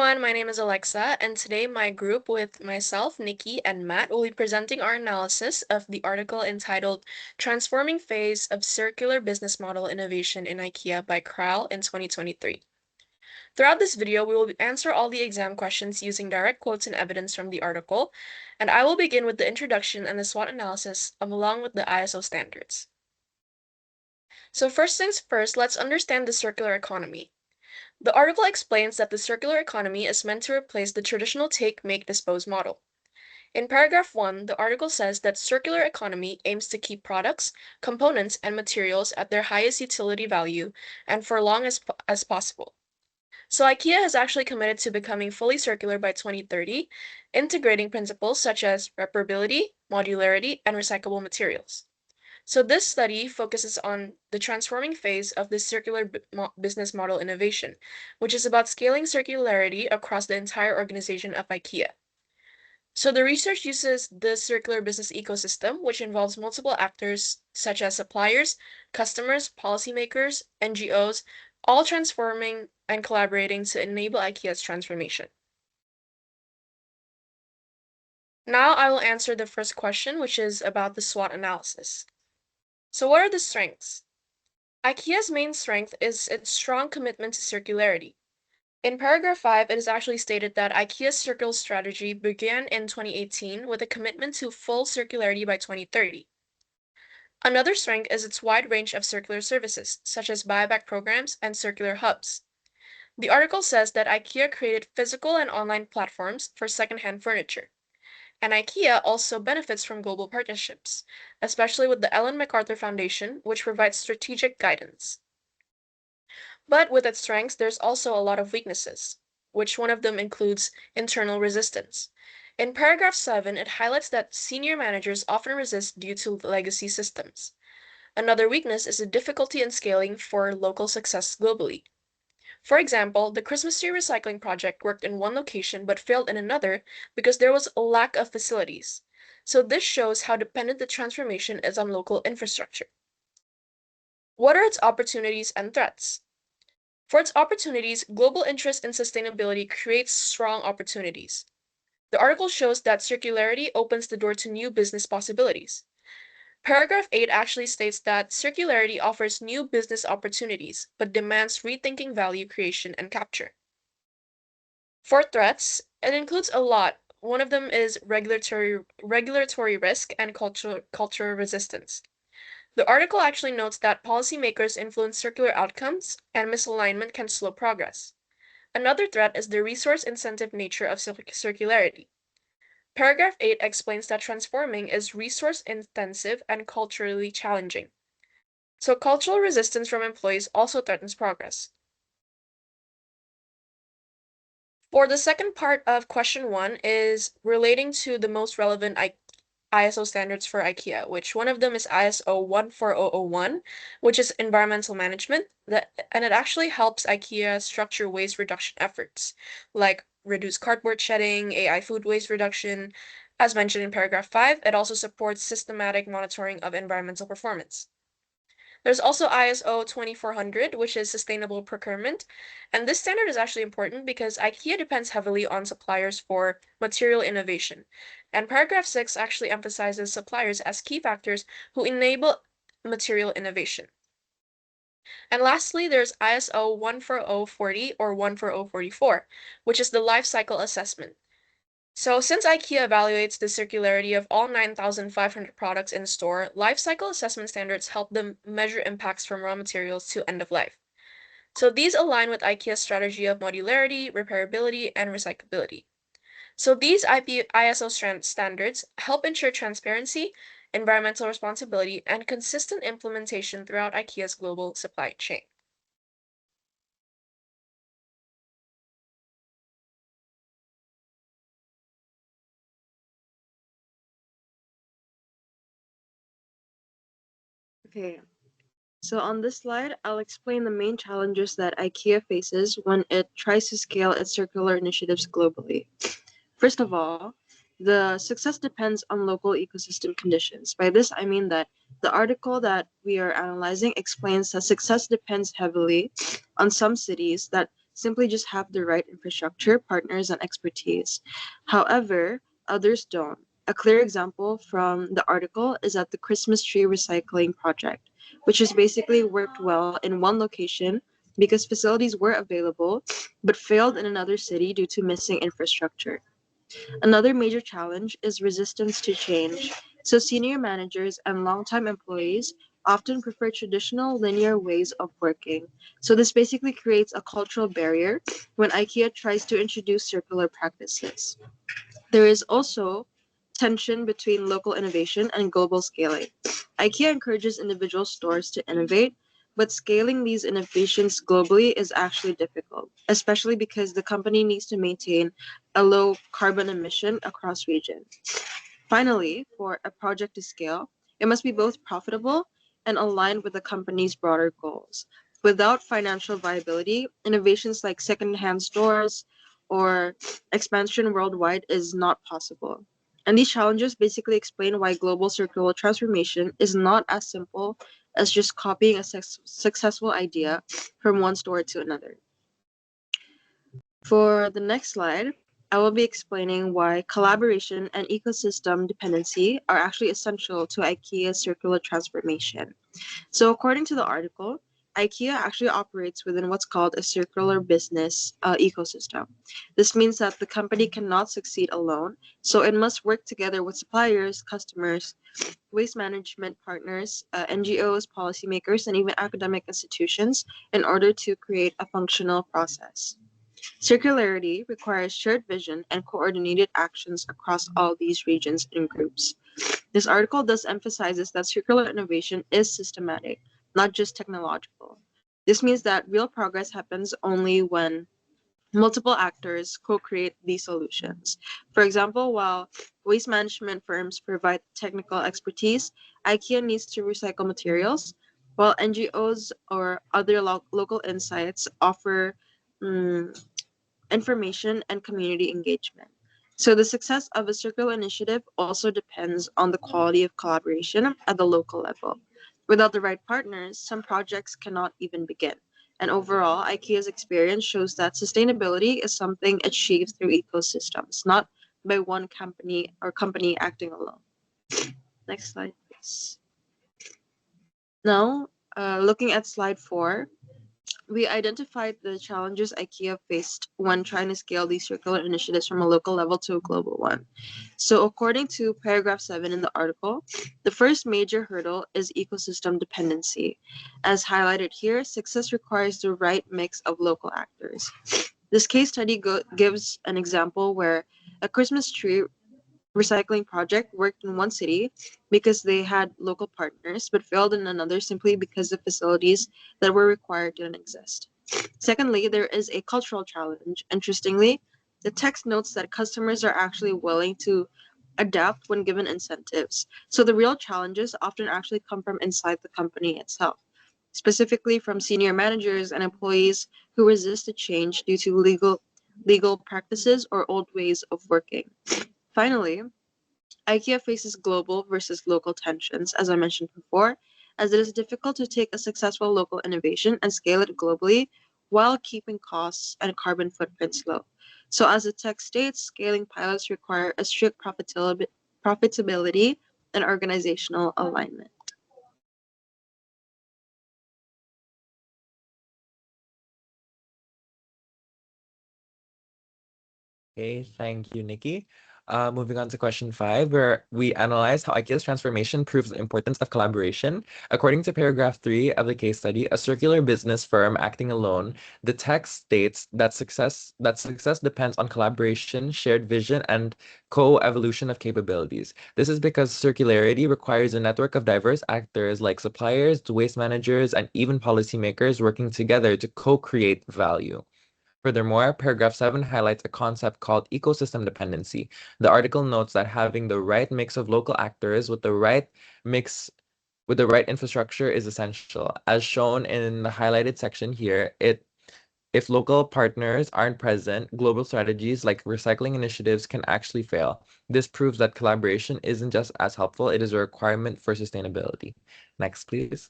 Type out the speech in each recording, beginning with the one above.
everyone, my name is Alexa, and today my group with myself, Nikki, and Matt will be presenting our analysis of the article entitled Transforming Phase of Circular Business Model Innovation in IKEA by Kral in 2023. Throughout this video, we will answer all the exam questions using direct quotes and evidence from the article, and I will begin with the introduction and the SWOT analysis along with the ISO standards. So first things first, let's understand the circular economy. The article explains that the circular economy is meant to replace the traditional take, make, dispose model. In paragraph 1, the article says that circular economy aims to keep products, components, and materials at their highest utility value and for long as possible. So IKEA has actually committed to becoming fully circular by 2030, integrating principles such as reparability, modularity, and recyclable materials. So this study focuses on the transforming phase of this circular business model innovation, which is about scaling circularity across the entire organization of IKEA. So the research uses the circular business ecosystem, which involves multiple actors such as suppliers, customers, policymakers, NGOs, all transforming and collaborating to enable IKEA's transformation. Now I will answer the first question, which is about the SWOT analysis. So what are the strengths? IKEA's main strength is its strong commitment to circularity. In paragraph 5, it is actually stated that IKEA's circular strategy began in 2018 with a commitment to full circularity by 2030. Another strength is its wide range of circular services, such as buyback programs and circular hubs. The article says that IKEA created physical and online platforms for secondhand furniture. And IKEA also benefits from global partnerships, especially with the Ellen MacArthur Foundation, which provides strategic guidance. But with its strengths, there's also a lot of weaknesses, which one of them includes internal resistance. In paragraph 7, it highlights that senior managers often resist due to legacy systems. Another weakness is the difficulty in scaling for local success globally. For example, the Christmas tree recycling project worked in one location but failed in another because there was a lack of facilities. So this shows how dependent the transformation is on local infrastructure. What are its opportunities and threats? For its opportunities, global interest in sustainability creates strong opportunities. The article shows that circularity opens the door to new business possibilities. Paragraph 8 actually states that circularity offers new business opportunities, but demands rethinking value creation and capture. For threats, it includes a lot. One of them is regulatory risk and cultural resistance. The article actually notes that policymakers influence circular outcomes, and misalignment can slow progress. Another threat is the resource incentive nature of circularity. Paragraph 8 explains that transforming is resource intensive and culturally challenging. So cultural resistance from employees also threatens progress. For the second part of question 1 is relating to the most relevant ISO standards for IKEA, which one of them is ISO 14001, which is environmental management, and it actually helps IKEA structure waste reduction efforts, like reduce cardboard shedding, AI food waste reduction. As mentioned in paragraph 5, it also supports systematic monitoring of environmental performance. There's also ISO 2400, which is sustainable procurement. And this standard is actually important because IKEA depends heavily on suppliers for material innovation. And paragraph 6 actually emphasizes suppliers as key factors who enable material innovation. And lastly, there's ISO 14040 or 14044, which is the life cycle assessment. So since IKEA evaluates the circularity of all 9,500 products in store, life cycle assessment standards help them measure impacts from raw materials to end of life. So these align with IKEA's strategy of modularity, repairability, and recyclability. So these ISO standards help ensure transparency, environmental responsibility, and consistent implementation throughout IKEA's global supply chain. Okay, so on this slide, I'll explain the main challenges that IKEA faces when it tries to scale its circular initiatives globally. First of all, the success depends on local ecosystem conditions. By this, I mean that the article that we are analyzing explains that success depends heavily on some cities that simply just have the right infrastructure, partners, and expertise. However, others don't. A clear example from the article is at the Christmas tree recycling project, which has basically worked well in one location because facilities were available, but failed in another city due to missing infrastructure. Another major challenge is resistance to change. So, senior managers and longtime employees often prefer traditional linear ways of working. So, this basically creates a cultural barrier when IKEA tries to introduce circular practices. There is also tension between local innovation and global scaling. IKEA encourages individual stores to innovate, but scaling these innovations globally is actually difficult, especially because the company needs to maintain a low carbon emission across regions. Finally, for a project to scale, it must be both profitable and aligned with the company's broader goals. Without financial viability, innovations like secondhand stores or expansion worldwide is not possible. And these challenges basically explain why global circular transformation is not as simple as just copying a successful idea from one store to another. For the next slide, I will be explaining why collaboration and ecosystem dependency are actually essential to IKEA's circular transformation. So, according to the article, IKEA actually operates within what's called a circular business ecosystem. This means that the company cannot succeed alone, so it must work together with suppliers, customers, waste management partners, NGOs, policymakers, and even academic institutions in order to create a functional process. Circularity requires shared vision and coordinated actions across all these regions and groups. This article thus emphasizes that circular innovation is systematic, not just technological. This means that real progress happens only when multiple actors co-create these solutions. For example, while waste management firms provide technical expertise, IKEA needs to recycle materials, while NGOs or other local insights offer mm, information, and community engagement. So, the success of a circular initiative also depends on the quality of collaboration at the local level. Without the right partners, some projects cannot even begin. And overall, IKEA's experience shows that sustainability is something achieved through ecosystems, not by one company acting alone. Next slide, please. Now, looking at slide 4, we identified the challenges IKEA faced when trying to scale these circular initiatives from a local level to a global one. So, according to paragraph 7 in the article, the first major hurdle is ecosystem dependency. As highlighted here, success requires the right mix of local actors. This case study gives an example where a Christmas tree recycling project worked in one city because they had local partners, but failed in another simply because the facilities that were required didn't exist. Secondly, there is a cultural challenge. Interestingly, the text notes that customers are actually willing to adapt when given incentives. So the real challenges often actually come from inside the company itself, specifically from senior managers and employees who resist the change due to legal practices or old ways of working. Finally, IKEA faces global versus local tensions, as I mentioned before, as it is difficult to take a successful local innovation and scale it globally while keeping costs and carbon footprints low. So, as the text states, scaling pilots require a strict profitability and organizational alignment. Okay, thank you, Nikki. Moving on to question 5, where we analyze how IKEA's transformation proves the importance of collaboration. According to paragraph 3 of the case study, a circular business firm acting alone, the text states that success depends on collaboration, shared vision, and co-evolution of capabilities. This is because circularity requires a network of diverse actors like suppliers, waste managers, and even policymakers working together to co-create value. Furthermore, paragraph 7 highlights a concept called ecosystem dependency. The article notes that having the right mix of local actors mix with the right infrastructure is essential. As shown in the highlighted section here, if local partners aren't present, global strategies like recycling initiatives can actually fail. This proves that collaboration isn't just as helpful, it is a requirement for sustainability. Next, please.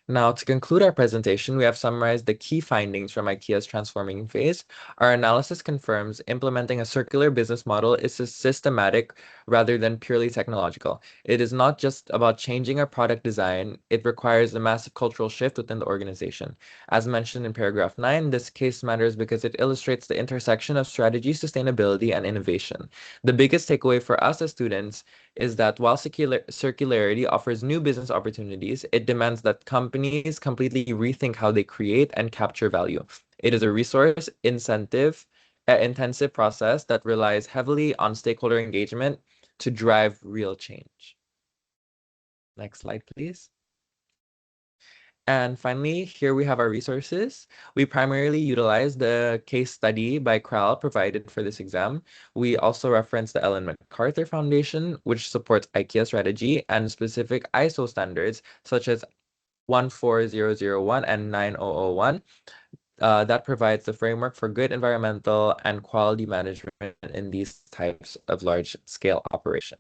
Now, to conclude our presentation, we have summarized the key findings from IKEA's transforming phase. Our analysis confirms implementing a circular business model is systematic rather than purely technological. It is not just about changing a product design, it requires a massive cultural shift within the organization. As mentioned in paragraph 9, this case matters because it illustrates the intersection of strategy, sustainability, and innovation. The biggest takeaway for us as students is that while circularity offers new business opportunities, it demands that companies completely rethink how they create and capture value. It is a resource intensive process that relies heavily on stakeholder engagement to drive real change. Next slide, please. And finally, here we have our resources. We primarily utilize the case study by Kral provided for this exam. We also reference the Ellen MacArthur Foundation, which supports IKEA strategy and specific ISO standards, such as 14001 and 9001. That provides the framework for good environmental and quality management in these types of large-scale operations.